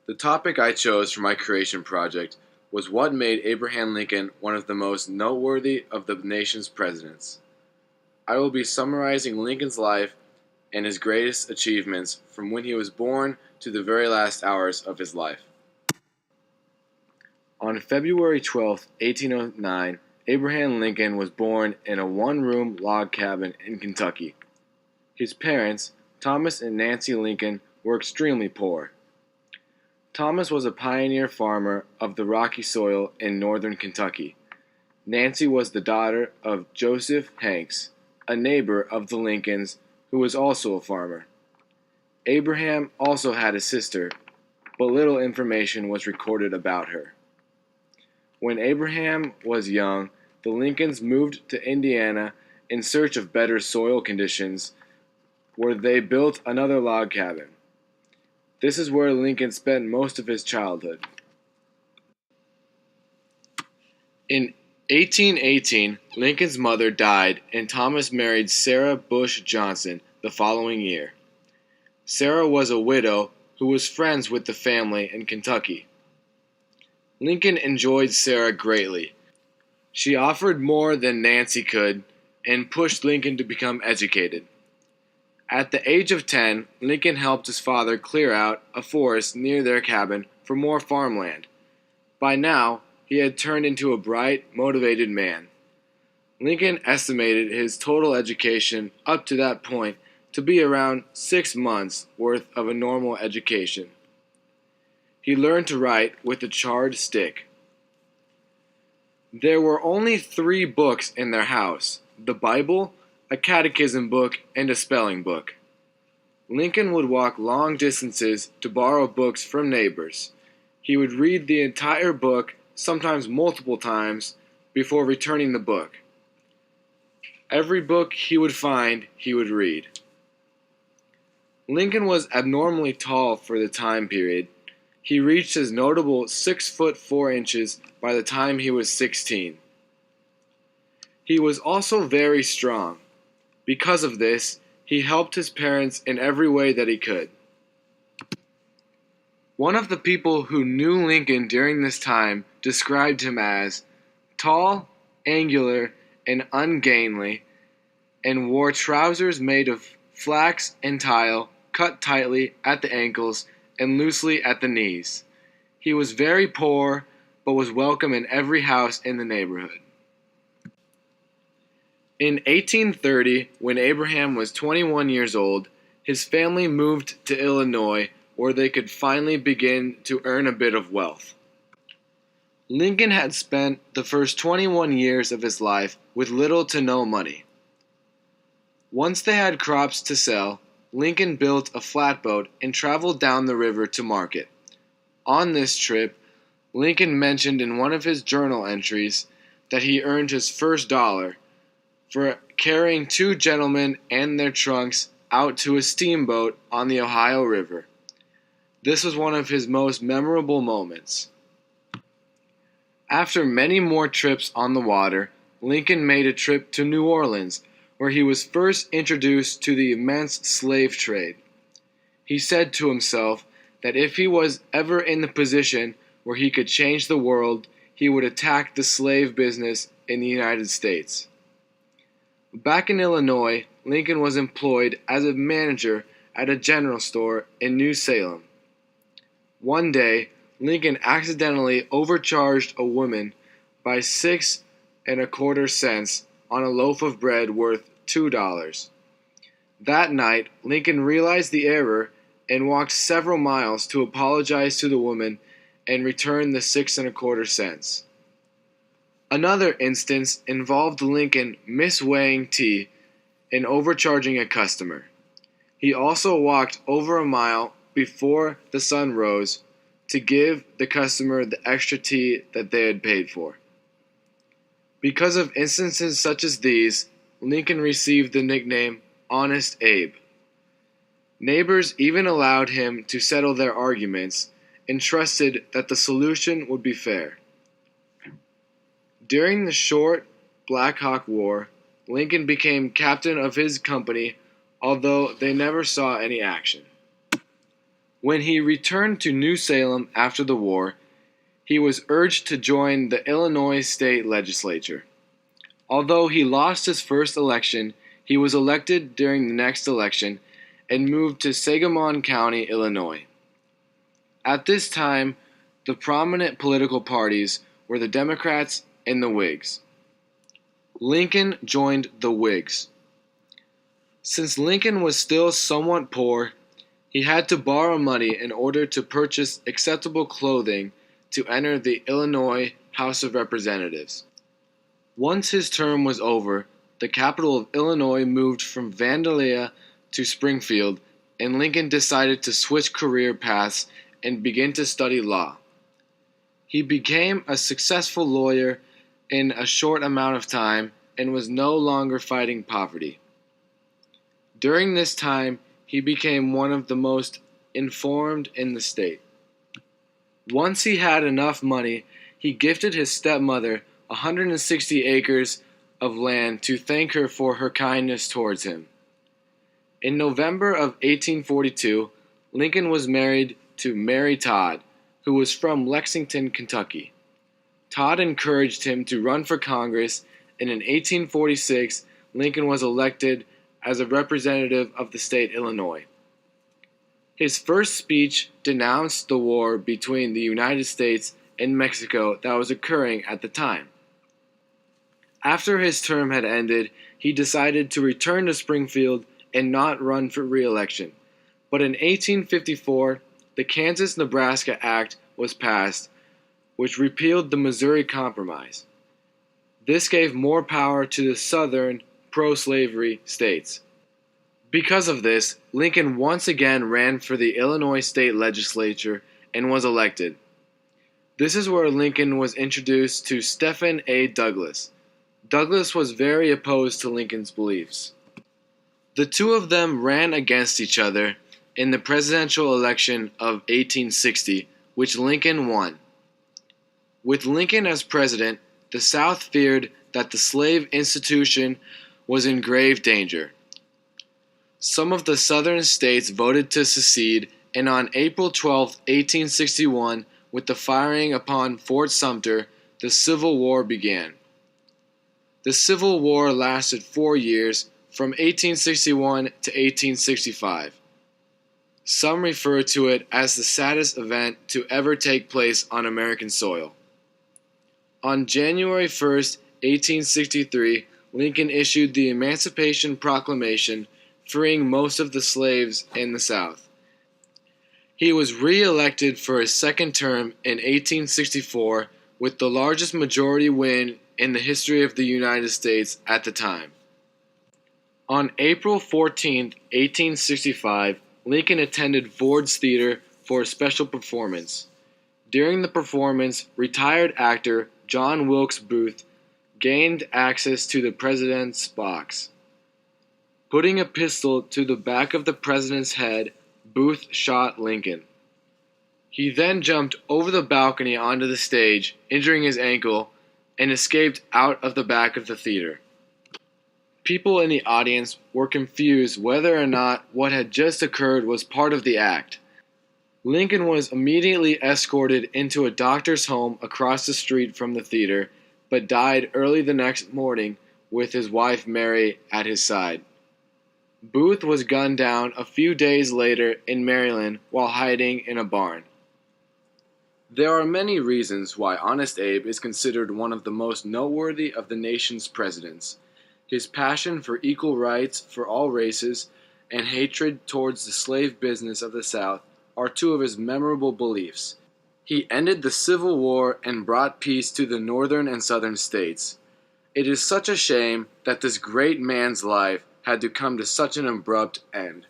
The topic I chose for my creation project was what made Abraham Lincoln one of the most noteworthy of the nation's presidents. I will be summarizing Lincoln's life and his greatest achievements from when he was born to the very last hours of his life. On February 12, 1809, Abraham Lincoln was born in a one-room log cabin in Kentucky. His parents, Thomas and Nancy Lincoln, were extremely poor. Thomas was a pioneer farmer of the rocky soil in northern Kentucky. Nancy was the daughter of Joseph Hanks, a neighbor of the Lincolns who was also a farmer. Abraham also had a sister, but little information was recorded about her. When Abraham was young, the Lincolns moved to Indiana in search of better soil conditions, where they built another log cabin. This is where Lincoln spent most of his childhood. In 1818, Lincoln's mother died and Thomas married Sarah Bush Johnson the following year. Sarah was a widow who was friends with the family in Kentucky. Lincoln enjoyed Sarah greatly. She offered more than Nancy could and pushed Lincoln to become educated. At the age of 10, Lincoln helped his father clear out a forest near their cabin for more farmland. By now, he had turned into a bright, motivated man. Lincoln estimated his total education up to that point to be around 6 months' worth of a normal education. He learned to write with a charred stick. There were only 3 books in their house: the Bible, a catechism book, and a spelling book. Lincoln would walk long distances to borrow books from neighbors. He would read the entire book, sometimes multiple times, before returning the book. Every book he would find, he would read. Lincoln was abnormally tall for the time period. He reached his notable 6 foot 4 inches by the time he was 16. He was also very strong. Because of this, he helped his parents in every way that he could. One of the people who knew Lincoln during this time described him as tall, angular, and ungainly, and wore trousers made of flax and tile, cut tightly at the ankles and loosely at the knees. He was very poor, but was welcome in every house in the neighborhood. In 1830, when Abraham was 21 years old, his family moved to Illinois, where they could finally begin to earn a bit of wealth. Lincoln had spent the first 21 years of his life with little to no money. Once they had crops to sell, Lincoln built a flatboat and traveled down the river to market. On this trip, Lincoln mentioned in one of his journal entries that he earned his first dollar for carrying 2 gentlemen and their trunks out to a steamboat on the Ohio River. This was one of his most memorable moments. After many more trips on the water, Lincoln made a trip to New Orleans, where he was first introduced to the immense slave trade. He said to himself that if he was ever in the position where he could change the world, he would attack the slave business in the United States. Back in Illinois, Lincoln was employed as a manager at a general store in New Salem. One day, Lincoln accidentally overcharged a woman by 6.25 cents on a loaf of bread worth $2. That night, Lincoln realized the error and walked several miles to apologize to the woman and return the 6.25 cents. Another instance involved Lincoln misweighing tea and overcharging a customer. He also walked over a mile before the sun rose to give the customer the extra tea that they had paid for. Because of instances such as these, Lincoln received the nickname Honest Abe. Neighbors even allowed him to settle their arguments and trusted that the solution would be fair. During the short Black Hawk War, Lincoln became captain of his company, although they never saw any action. When he returned to New Salem after the war, he was urged to join the Illinois state legislature. Although he lost his first election, he was elected during the next election and moved to Sangamon County, Illinois. At this time, the prominent political parties were the Democrats and the Whigs. Lincoln joined the Whigs. Since Lincoln was still somewhat poor, he had to borrow money in order to purchase acceptable clothing to enter the Illinois House of Representatives. Once his term was over, the capital of Illinois moved from Vandalia to Springfield, and Lincoln decided to switch career paths and begin to study law. He became a successful lawyer in a short amount of time and was no longer fighting poverty. During this time, he became one of the most informed in the state. Once he had enough money, he gifted his stepmother 160 acres of land to thank her for her kindness towards him. In November of 1842, Lincoln was married to Mary Todd, who was from Lexington, Kentucky. Todd encouraged him to run for Congress, and in 1846, Lincoln was elected as a representative of the state Illinois. His first speech denounced the war between the United States and Mexico that was occurring at the time. After his term had ended, he decided to return to Springfield and not run for re-election. But in 1854, the Kansas-Nebraska Act was passed, which repealed the Missouri Compromise. This gave more power to the southern pro-slavery states. Because of this, Lincoln once again ran for the Illinois state legislature and was elected. This is where Lincoln was introduced to Stephen A. Douglas. Douglas was very opposed to Lincoln's beliefs. The two of them ran against each other in the presidential election of 1860, which Lincoln won. With Lincoln as president, the South feared that the slave institution was in grave danger. Some of the southern states voted to secede, and on April 12, 1861, with the firing upon Fort Sumter, the Civil War began. The Civil War lasted 4 years, from 1861 to 1865. Some refer to it as the saddest event to ever take place on American soil. On January 1, 1863, Lincoln issued the Emancipation Proclamation, freeing most of the slaves in the South. He was re-elected for his second term in 1864 with the largest majority win in the history of the United States at the time. On April 14, 1865, Lincoln attended Ford's Theater for a special performance. During the performance, retired actor John Wilkes Booth gained access to the president's box. Putting a pistol to the back of the president's head, Booth shot Lincoln. He then jumped over the balcony onto the stage, injuring his ankle, and escaped out of the back of the theater. People in the audience were confused whether or not what had just occurred was part of the act. Lincoln was immediately escorted into a doctor's home across the street from the theater, but died early the next morning with his wife Mary at his side. Booth was gunned down a few days later in Maryland while hiding in a barn. There are many reasons why Honest Abe is considered one of the most noteworthy of the nation's presidents. His passion for equal rights for all races and hatred towards the slave business of the South are two of his memorable beliefs. He ended the Civil War and brought peace to the northern and southern states. It is such a shame that this great man's life had to come to such an abrupt end.